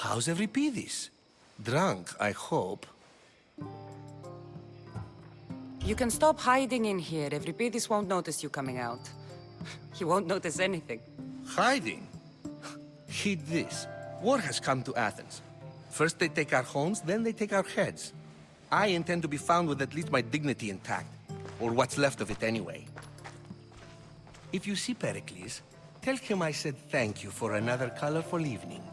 How's Euripides? Drunk, I hope. You can stop hiding in here. Euripides won't notice you coming out. He won't notice anything. Hiding? Heed this. War has come to Athens. First they take our homes, then they take our heads. I intend to be found with at least my dignity intact. Or what's left of it anyway. If you see Pericles, tell him I said thank you for another colorful evening.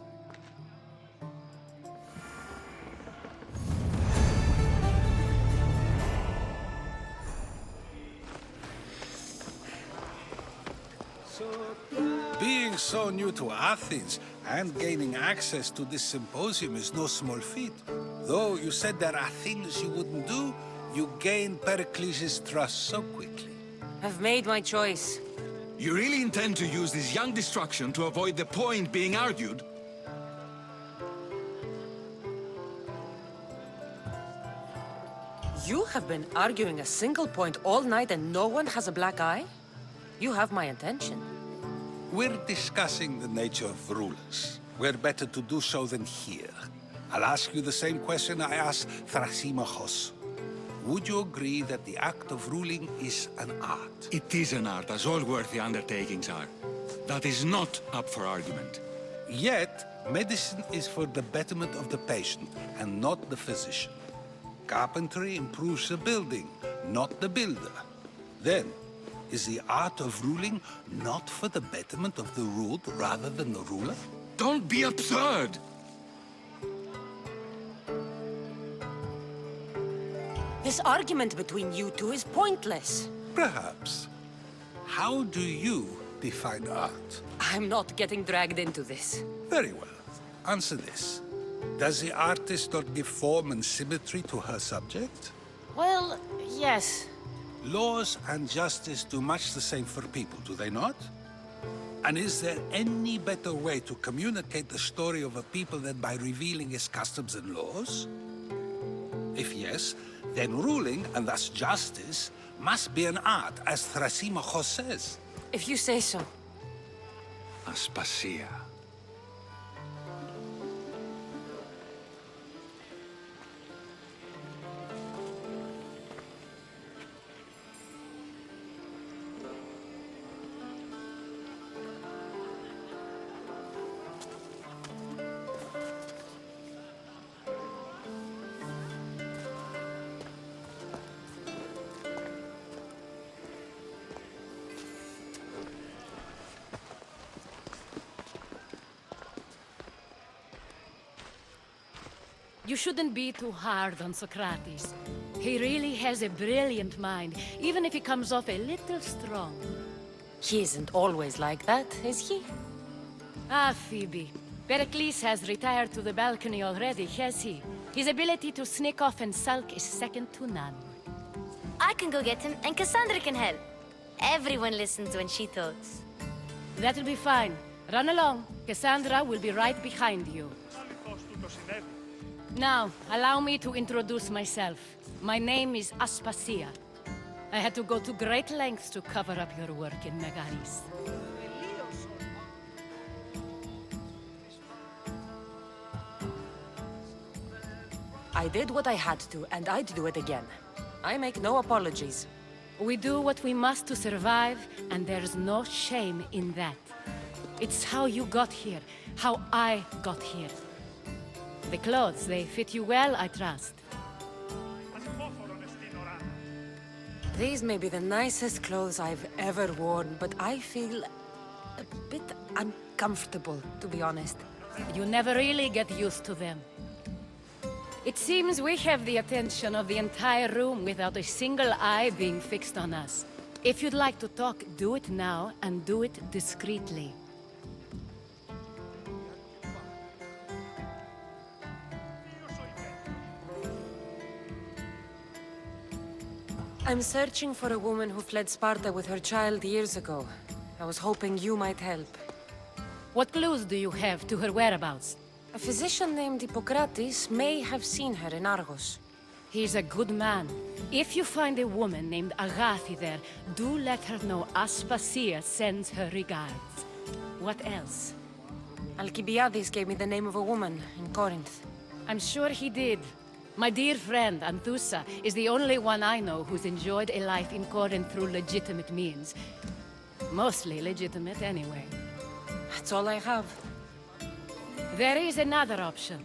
Being so new to Athens and gaining access to this symposium is no small feat. Though you said there are things you wouldn't do, you gained Pericles' trust so quickly. I've made my choice. You really intend to use this young destruction to avoid the point being argued? You have been arguing a single point all night and no one has a black eye? You have my attention. We're discussing the nature of rulers. Where better to do so than here? I'll ask you the same question I asked Thrasymachos. Would you agree that the act of ruling is an art? It is an art, as all worthy undertakings are. That is not up for argument. Yet, medicine is for the betterment of the patient and not the physician. Carpentry improves the building, not the builder. Then, is the art of ruling not for the betterment of the ruled rather than the ruler? Don't be absurd! This argument between you two is pointless. Perhaps. How do you define art? I'm not getting dragged into this. Very well. Answer this. Does the artist not give form and symmetry to her subject? Well, yes. Laws and justice do much the same for people, do they not? And is there any better way to communicate the story of a people than by revealing its customs and laws? If yes, then ruling, and thus justice, must be an art, as Thrasymachos says. If you say so. Aspasia. You shouldn't be too hard on Socrates. He really has a brilliant mind, even if he comes off a little strong. He isn't always like that, is he? Ah, Phoebe. Pericles has retired to the balcony already, has he? His ability to sneak off and sulk is second to none. I can go get him, and Cassandra can help. Everyone listens when she talks. That'll be fine. Run along. Cassandra will be right behind you. Now, allow me to introduce myself. My name is Aspasia. I had to go to great lengths to cover up your work in Megaris. I did what I had to, and I'd do it again. I make no apologies. We do what we must to survive, and there's no shame in that. It's how you got here, how I got here. The clothes, they fit you well, I trust. These may be the nicest clothes I've ever worn, but I feel a bit uncomfortable, to be honest. You never really get used to them. It seems we have the attention of the entire room without a single eye being fixed on us. If you'd like to talk, do it now, and do it discreetly. I'm searching for a woman who fled Sparta with her child years ago. I was hoping you might help. What clues do you have to her whereabouts? A physician named Hippocrates may have seen her in Argos. He's a good man. If you find a woman named Agathi there, do let her know Aspasia sends her regards. What else? Alcibiades gave me the name of a woman in Corinth. I'm sure he did. My dear friend, Anthusa, is the only one I know who's enjoyed a life in Corinth through legitimate means. Mostly legitimate, anyway. That's all I have. There is another option.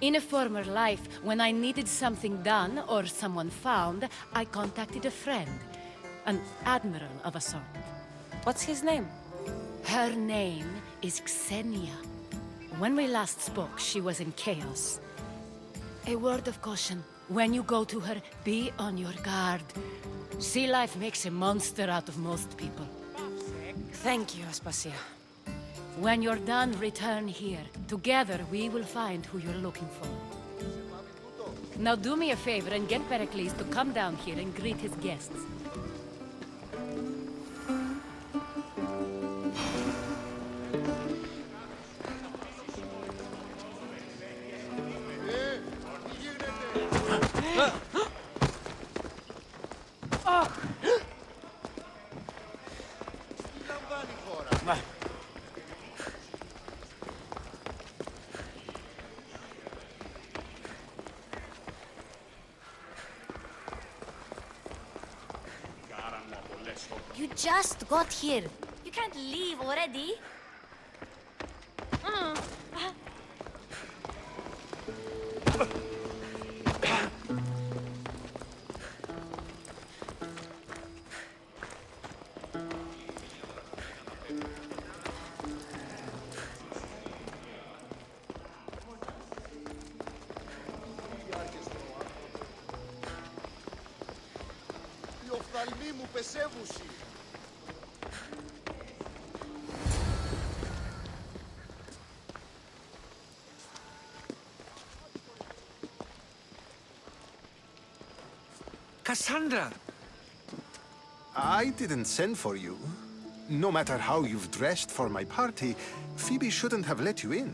In a former life, when I needed something done or someone found, I contacted a friend. An admiral of a sort. What's his name? Her name is Xenia. When we last spoke, she was in chaos. A word of caution. When you go to her, be on your guard. Sea life makes a monster out of most people. Thank you, Aspasia. When you're done, return here. Together, we will find who you're looking for. Now do me a favor and get Pericles to come down here and greet his guests. You just got here. You can't leave already. Οι οφθαλμοί μου πεσεύουσι. Cassandra! I didn't send for you. No matter how you've dressed for my party, Phoebe shouldn't have let you in.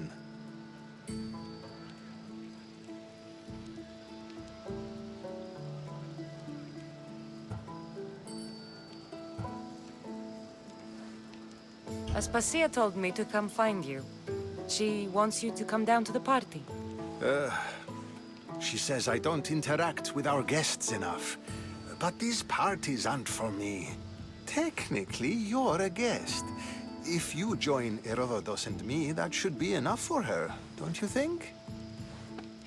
Aspasia told me to come find you. She wants you to come down to the party. She says I don't interact with our guests enough. But these parties aren't for me. Technically, you're a guest. If you join Herodotus and me, that should be enough for her, don't you think?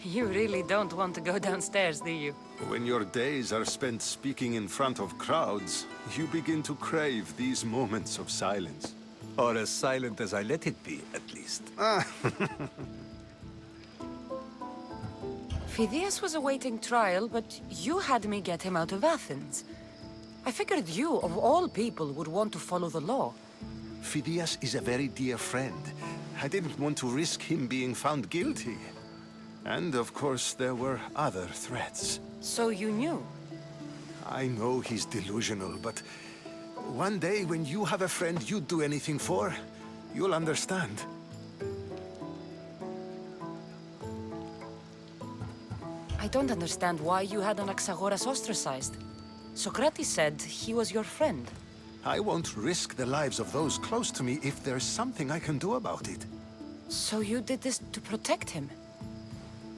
You really don't want to go downstairs, do you? When your days are spent speaking in front of crowds, you begin to crave these moments of silence. Or as silent as I let it be, at least. Phidias was awaiting trial, but you had me get him out of Athens. I figured you, of all people, would want to follow the law. Phidias is a very dear friend. I didn't want to risk him being found guilty. And of course, there were other threats. So you knew? I know he's delusional, but one day when you have a friend you'd do anything for, you'll understand. I don't understand why you had Anaxagoras ostracized. Socrates said he was your friend. I won't risk the lives of those close to me if there's something I can do about it. So you did this to protect him?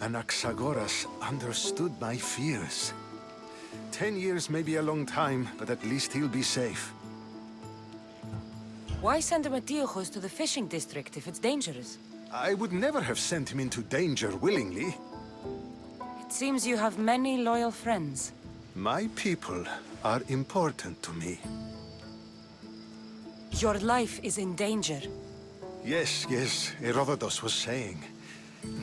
Anaxagoras understood my fears. 10 years may be a long time, but at least he'll be safe. Why send Emetiochos to the fishing district if it's dangerous? I would never have sent him into danger willingly. It seems you have many loyal friends. My people are important to me. Your life is in danger. Yes, Herodotus was saying.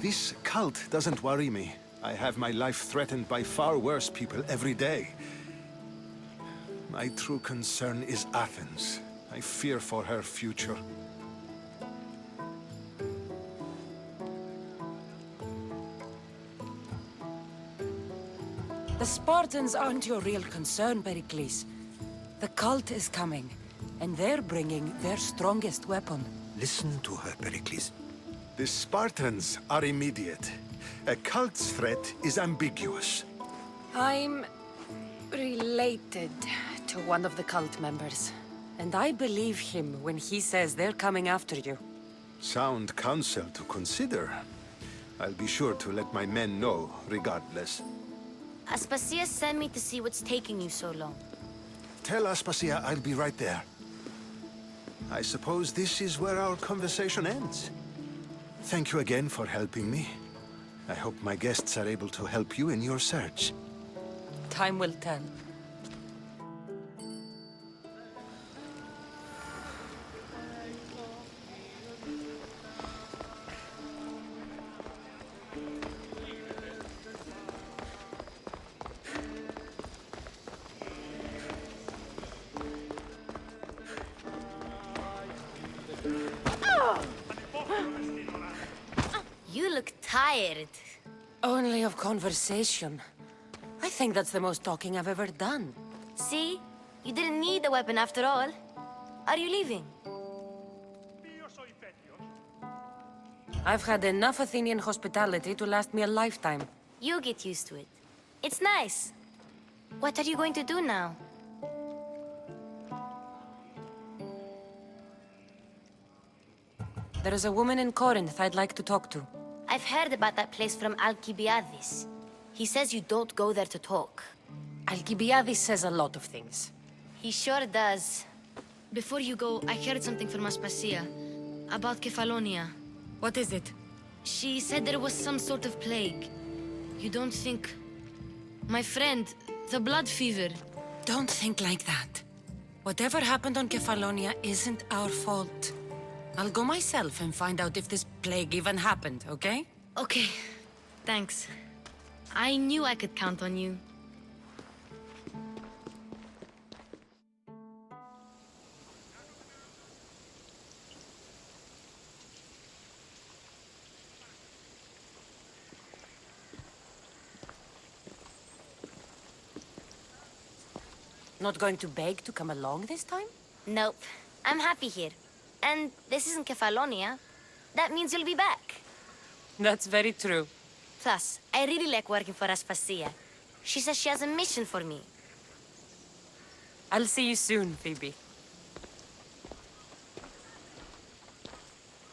This cult doesn't worry me. I have my life threatened by far worse people every day. My true concern is Athens. I fear for her future. The Spartans aren't your real concern, Pericles. The cult is coming, and they're bringing their strongest weapon. Listen to her, Pericles. The Spartans are immediate. A cult's threat is ambiguous. I'm related to one of the cult members, and I believe him when he says they're coming after you. Sound counsel to consider. I'll be sure to let my men know, regardless. Aspasia sent me to see what's taking you so long. Tell Aspasia I'll be right there. I suppose this is where our conversation ends. Thank you again for helping me. I hope my guests are able to help you in your search. Time will tell. You look tired. Only of conversation. I think that's the most talking I've ever done. See? You didn't need the weapon after all. Are you leaving? I've had enough Athenian hospitality to last me a lifetime. You'll get used to it. It's nice. What are you going to do now? There is a woman in Corinth I'd like to talk to. I've heard about that place from Alcibiades. He says you don't go there to talk. Alcibiades says a lot of things. He sure does. Before you go, I heard something from Aspasia about Kefalonia. What is it? She said there was some sort of plague. You don't think... My friend, the blood fever. Don't think like that. Whatever happened on Kefalonia isn't our fault. I'll go myself and find out if this plague even happened, okay? Okay, thanks. I knew I could count on you. Not going to beg to come along this time? Nope, I'm happy here. And this isn't Kefalonia. That means you'll be back. That's very true. Plus, I really like working for Aspasia. She says she has a mission for me. I'll see you soon, Phoebe.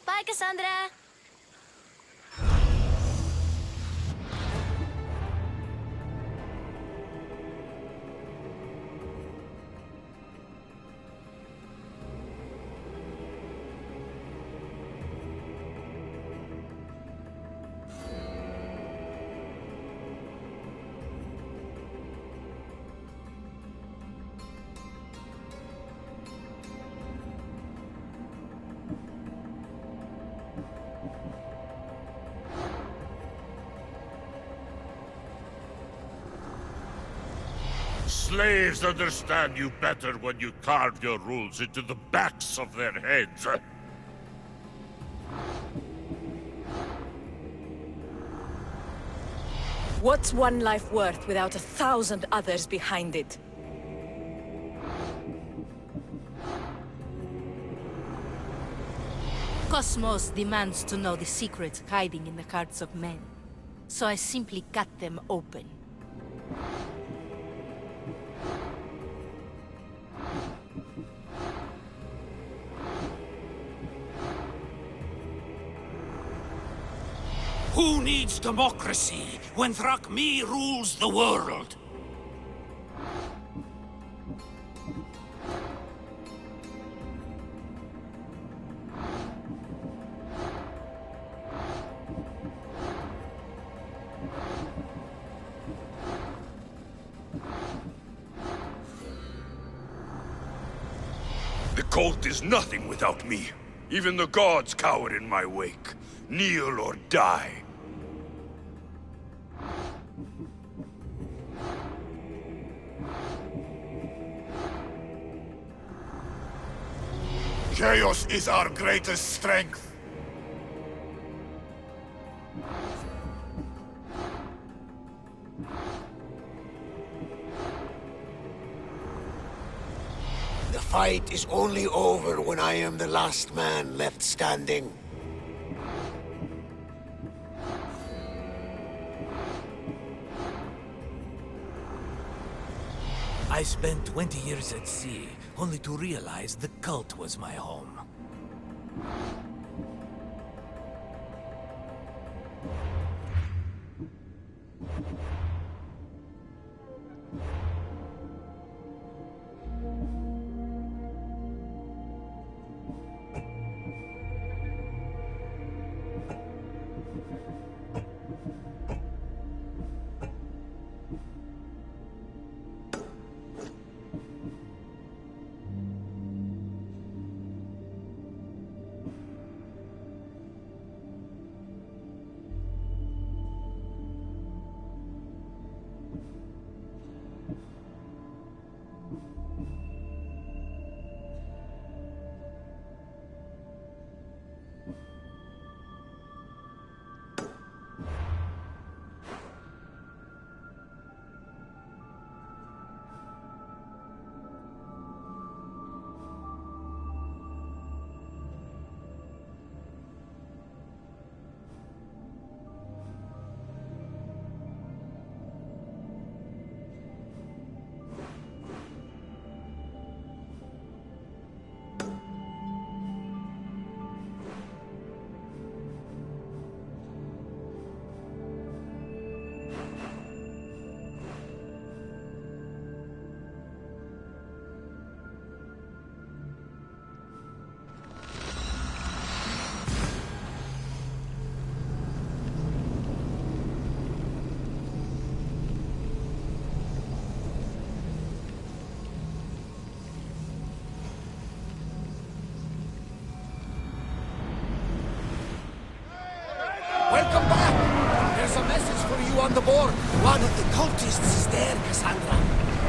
Bye, Cassandra! Slaves understand you better when you carve your rules into the backs of their heads. What's one life worth without 1,000 others behind it? Cosmos demands to know the secrets hiding in the hearts of men. So I simply cut them open. Who needs democracy when Thrakmi rules the world? The cult is nothing without me. Even the gods cower in my wake. Kneel or die. Chaos is our greatest strength. The fight is only over when I am the last man left standing. I spent 20 years at sea, only to realize the cult was my home. you on the board. One of the cultists is there, Cassandra.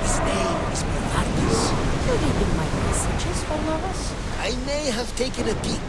His name is Bernardus. You reading my messages, Barnabas? I may have taken a peek.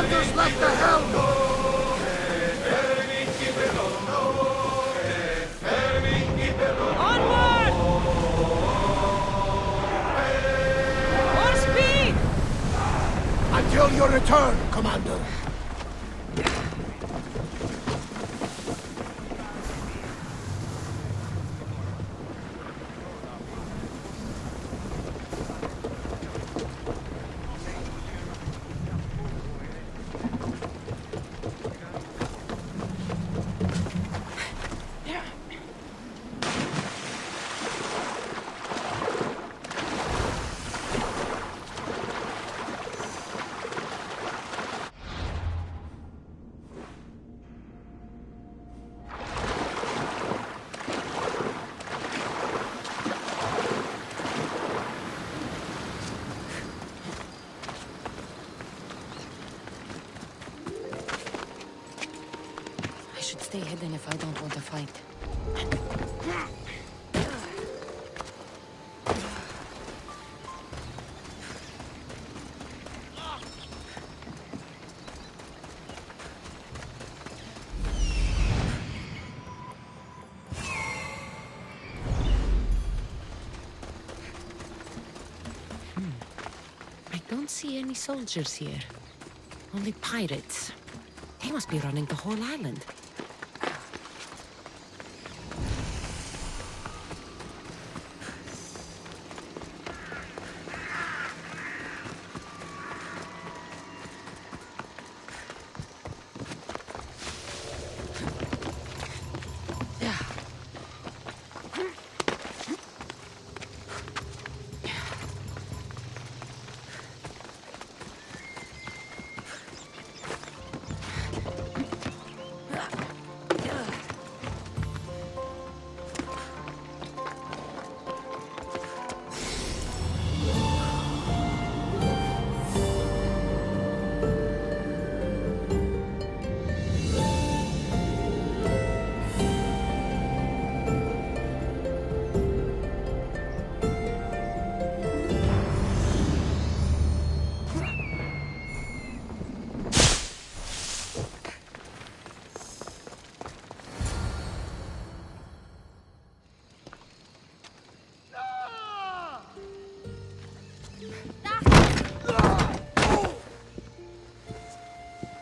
Commander's left the helm! Onward! More speed! Until your return, Commander. I should stay hidden if I don't want to fight. I don't see any soldiers here. Only pirates. They must be running the whole island.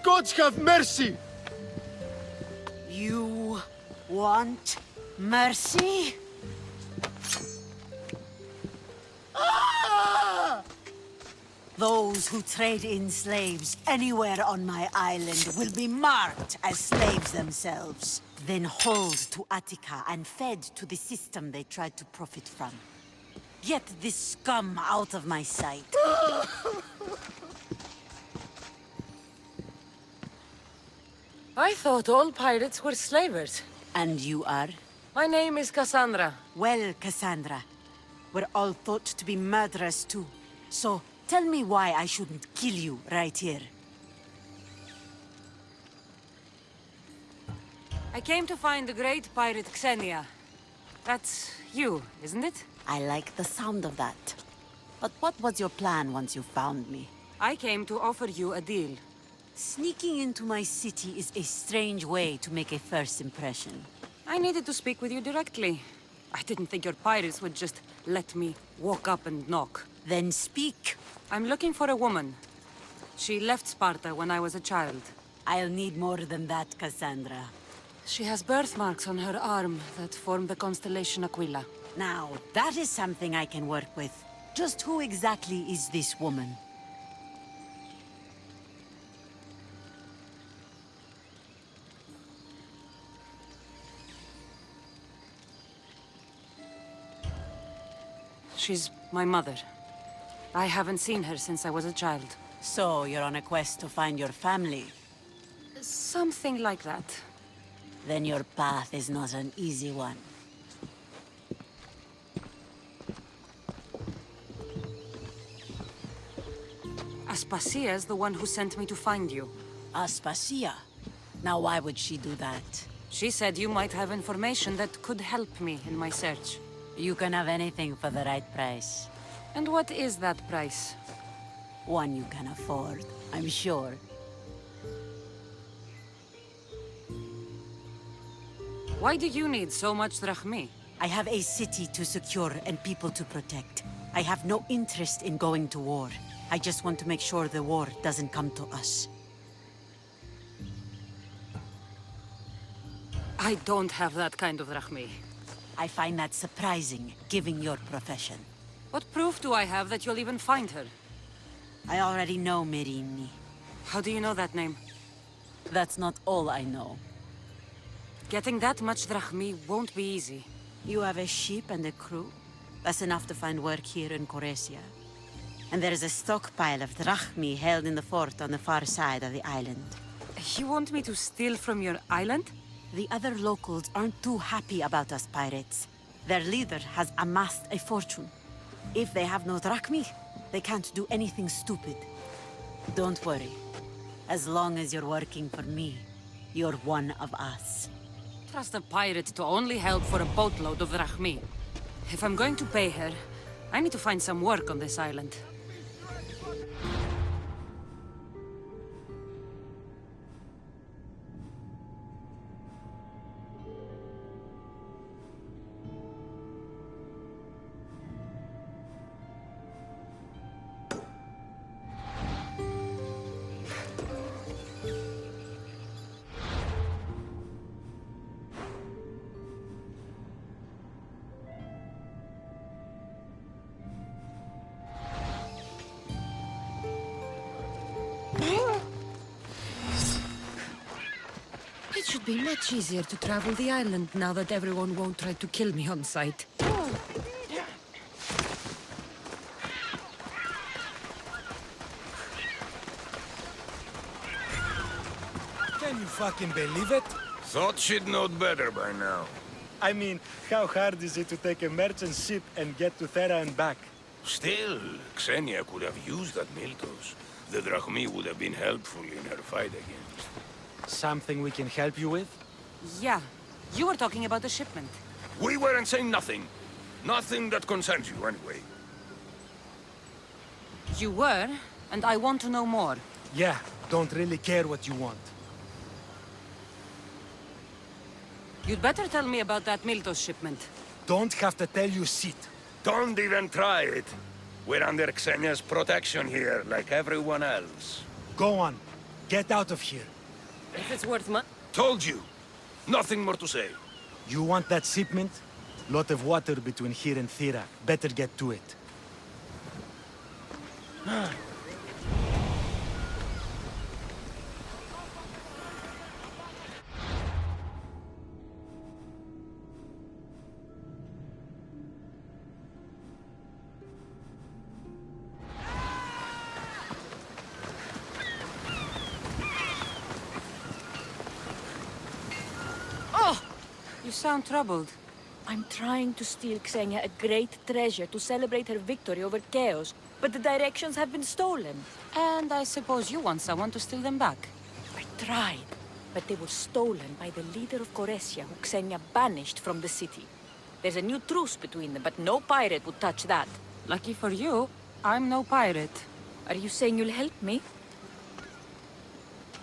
Gods have mercy! You want mercy? Those who trade in slaves anywhere on my island will be marked as slaves themselves, then hauled to Attica and fed to the system they tried to profit from. Get this scum out of my sight. I thought all pirates were slavers. And you are? My name is Cassandra. Well, Cassandra, we're all thought to be murderers too. So, tell me why I shouldn't kill you right here. I came to find the great pirate Xenia. That's you, isn't it? I like the sound of that. But what was your plan once you found me? I came to offer you a deal. Sneaking into my city is a strange way to make a first impression. I needed to speak with you directly. I didn't think your pirates would just let me walk up and knock. Then speak. I'm looking for a woman. She left Sparta when I was a child. I'll need more than that, Cassandra. She has birthmarks on her arm that form the constellation Aquila. Now, that is something I can work with. Just who exactly is this woman? She's my mother. I haven't seen her since I was a child. So, you're on a quest to find your family? Something like that. Then your path is not an easy one. Aspasia's the one who sent me to find you. Aspasia? Now why would she do that? She said you might have information that could help me in my search. You can have anything for the right price. And what is that price? One you can afford, I'm sure. Why do you need so much drachmi? I have a city to secure and people to protect. I have no interest in going to war. I just want to make sure the war doesn't come to us. I don't have that kind of drachmi. I find that surprising, given your profession. What proof do I have that you'll even find her? I already know Merini. How do you know that name? That's not all I know. Getting that much drachmi won't be easy. You have a ship and a crew? That's enough to find work here in Coresia. And there is a stockpile of drachmi held in the fort on the far side of the island. You want me to steal from your island? The other locals aren't too happy about us pirates. Their leader has amassed a fortune. If they have no drachmi, they can't do anything stupid. Don't worry. As long as you're working for me, you're one of us. Trust a pirate to only help for a boatload of drachmi. If I'm going to pay her, I need to find some work on this island. It should be much easier to travel the island now that everyone won't try to kill me on sight. Can you fucking believe it? Thought she'd know better by now. I mean, how hard is it to take a merchant ship and get to Thera and back? Still, Xenia could have used that Miltos. The drachmi would have been helpful in her fight against. Something we can help you with? Yeah, you were talking about the shipment. We weren't saying nothing. Nothing that concerns you, anyway. You were, and I want to know more. Yeah, don't really care what you want. You'd better tell me about that Miltos shipment. Don't have to tell you shit. Don't even try it. We're under Xenia's protection here, like everyone else. Go on. Get out of here. If it's worth money. Told you. Nothing more to say. You want that shipment? Lot of water between here and Thera. Better get to it. You sound troubled. I'm trying to steal Xenia a great treasure to celebrate her victory over Chaos, but the directions have been stolen. And I suppose you want someone to steal them back. I tried, but they were stolen by the leader of Goresia, who Xenia banished from the city. There's a new truce between them, but no pirate would touch that. Lucky for you, I'm no pirate. Are you saying you'll help me?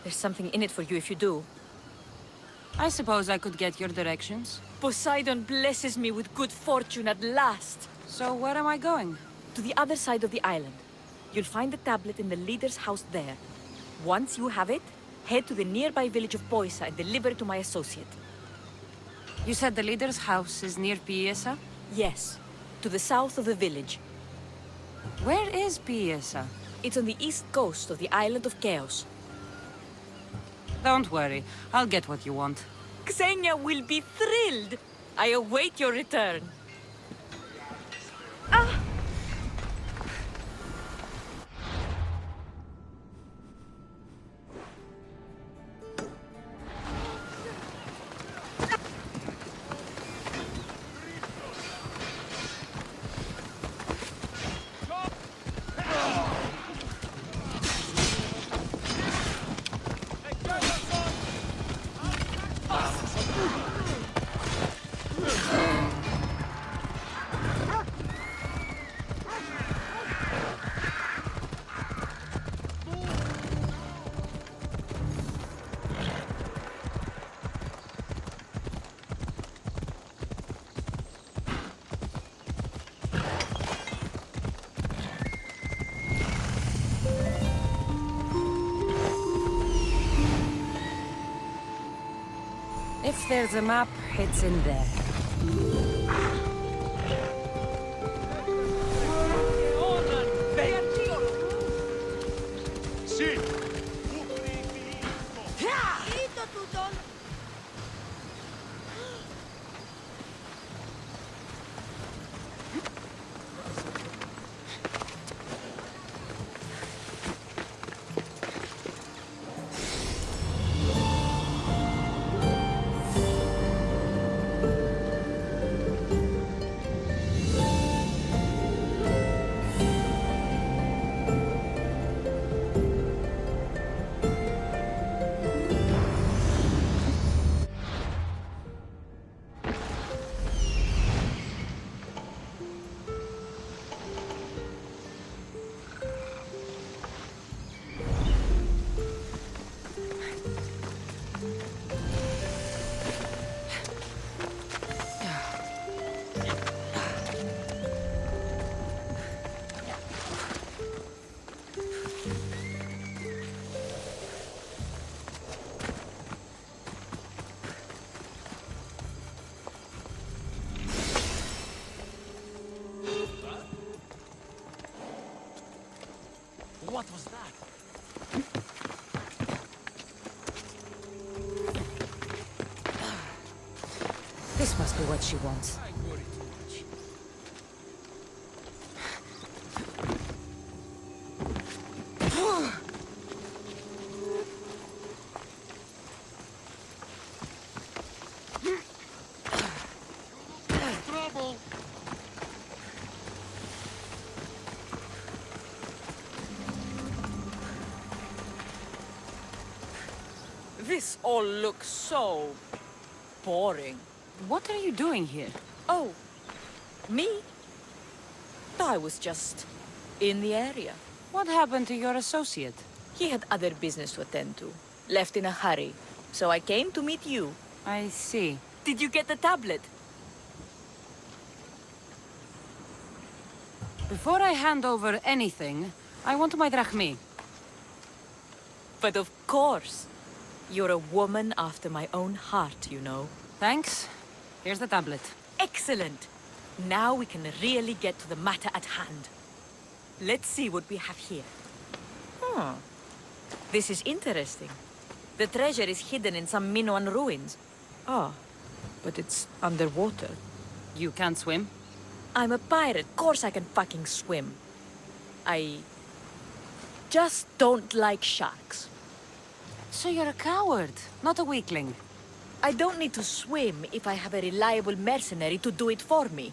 There's something in it for you if you do. I suppose I could get your directions. Poseidon blesses me with good fortune at last. So where am I going? To the other side of the island. You'll find the tablet in the leader's house there. Once you have it, head to the nearby village of Poisa and deliver it to my associate. You said the leader's house is near Piesa? Yes, to the south of the village. Where is Piesa? It's on the east coast of the island of Chaos. Don't worry, I'll get what you want. Xenia will be thrilled! I await your return. If there's a map, it's in there. What was that? This must be what she wants. This all looks so boring. What are you doing here? Oh, me? I was just in the area. What happened to your associate? He had other business to attend to. Left in a hurry. So I came to meet you. I see. Did you get the tablet? Before I hand over anything, I want my drachmi. But of course. You're a woman after my own heart, you know. Thanks. Here's the tablet. Excellent. Now we can really get to the matter at hand. Let's see what we have here. This is interesting. The treasure is hidden in some Minoan ruins. Ah, but it's underwater. You can't swim? I'm a pirate. Of course I can fucking swim. I just don't like sharks. So you're a coward, not a weakling. I don't need to swim if I have a reliable mercenary to do it for me.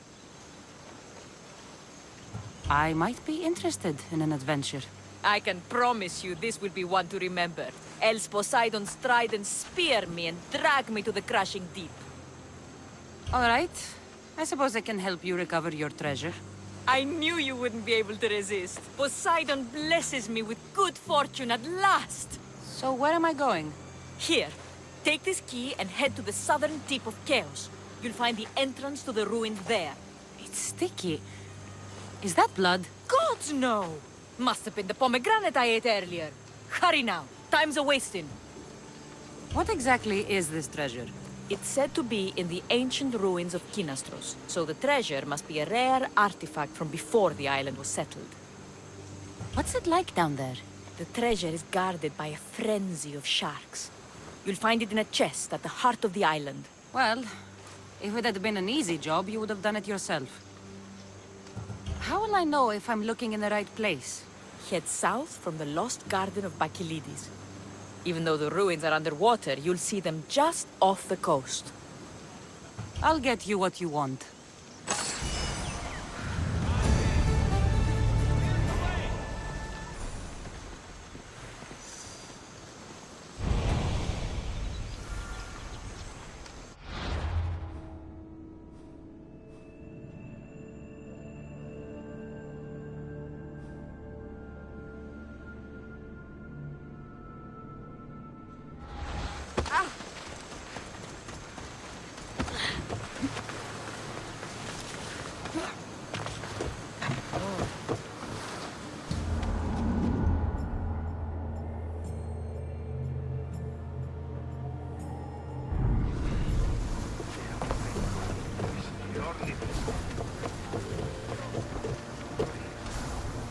I might be interested in an adventure. I can promise you this will be one to remember. Else Poseidon's trident spear me and drag me to the crashing deep. All right. I suppose I can help you recover your treasure. I knew you wouldn't be able to resist. Poseidon blesses me with good fortune at last. So where am I going? Here. Take this key and head to the southern tip of Chaos. You'll find the entrance to the ruins there. It's sticky. Is that blood? Gods, no! Must have been the pomegranate I ate earlier. Hurry now. Time's a-wasting. What exactly is this treasure? It's said to be in the ancient ruins of Kynastros, so the treasure must be a rare artifact from before the island was settled. What's it like down there? The treasure is guarded by a frenzy of sharks. You'll find it in a chest at the heart of the island. Well, if it had been an easy job, you would have done it yourself. How will I know if I'm looking in the right place? Head south from the lost garden of Bacchylides. Even though the ruins are underwater, you'll see them just off the coast. I'll get you what you want.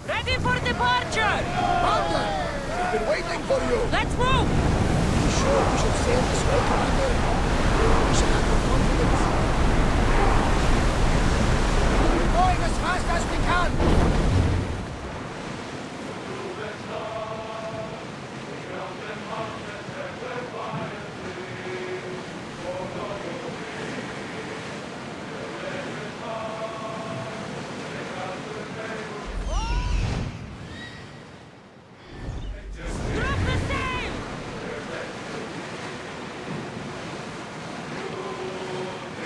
Ready for departure! Commander! We've been waiting for you! Let's move! You sure we should sail this way, Commander? We should have the confidence. We're going as fast as we can!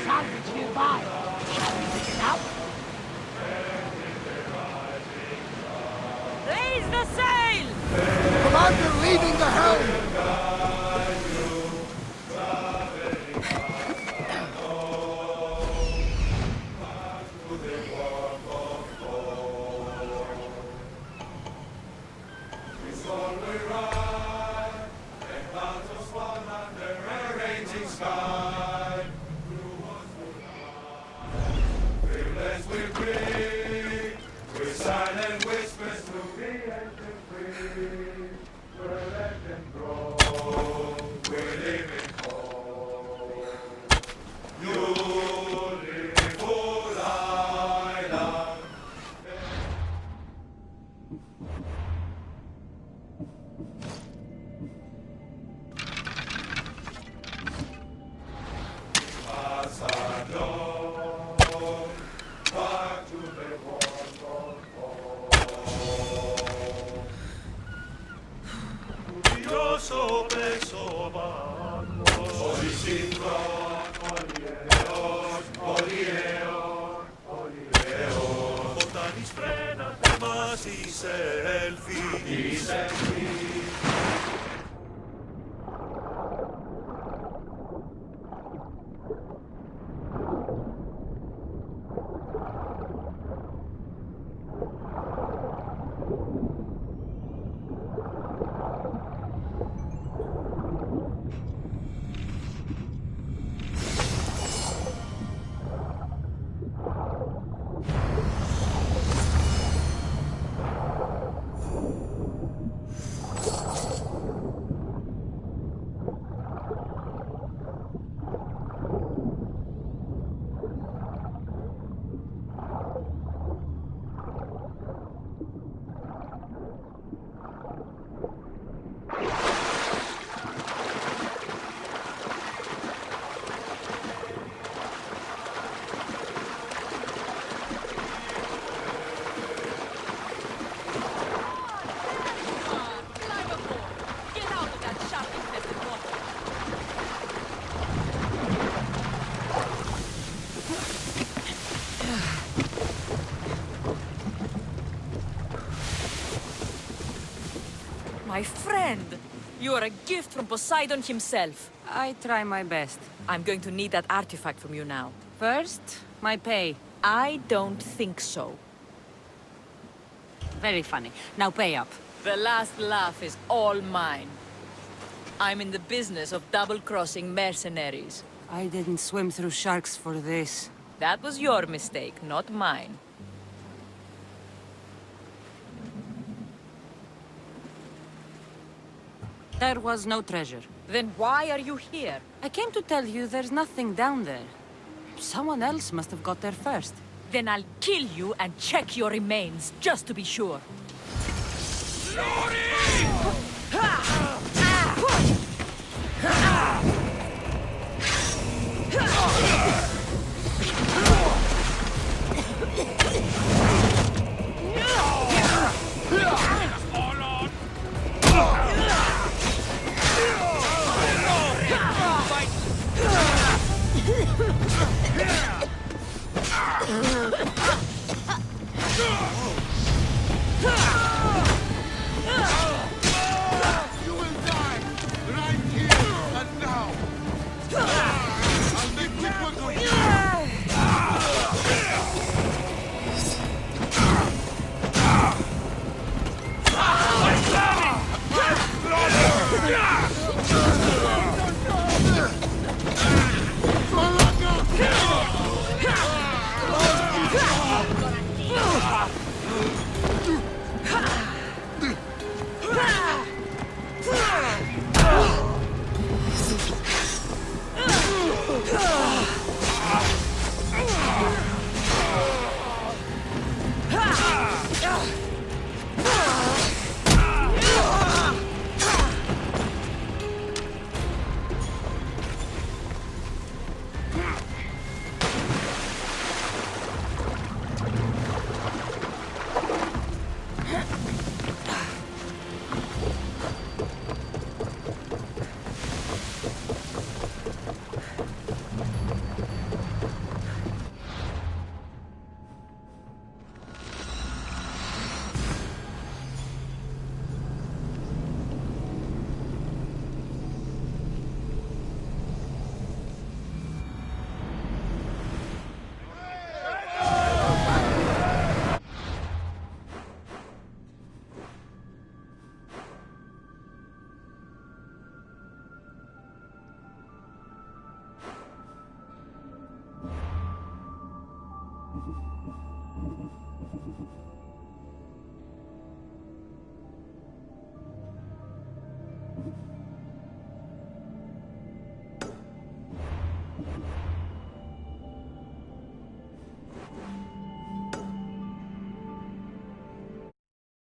Salvage nearby. Shall we pick it up? Raise the sail! Commander leading the helm! friend! You are a gift from Poseidon himself. I try my best. I'm going to need that artifact from you now. First, my pay. I don't think so. Very funny. Now pay up. The last laugh is all mine. I'm in the business of double-crossing mercenaries. I didn't swim through sharks for this. That was your mistake, not mine. There was no treasure. Then why are you here? I came to tell you there's nothing down there. Someone else must have got there first. Then I'll kill you and check your remains, just to be sure.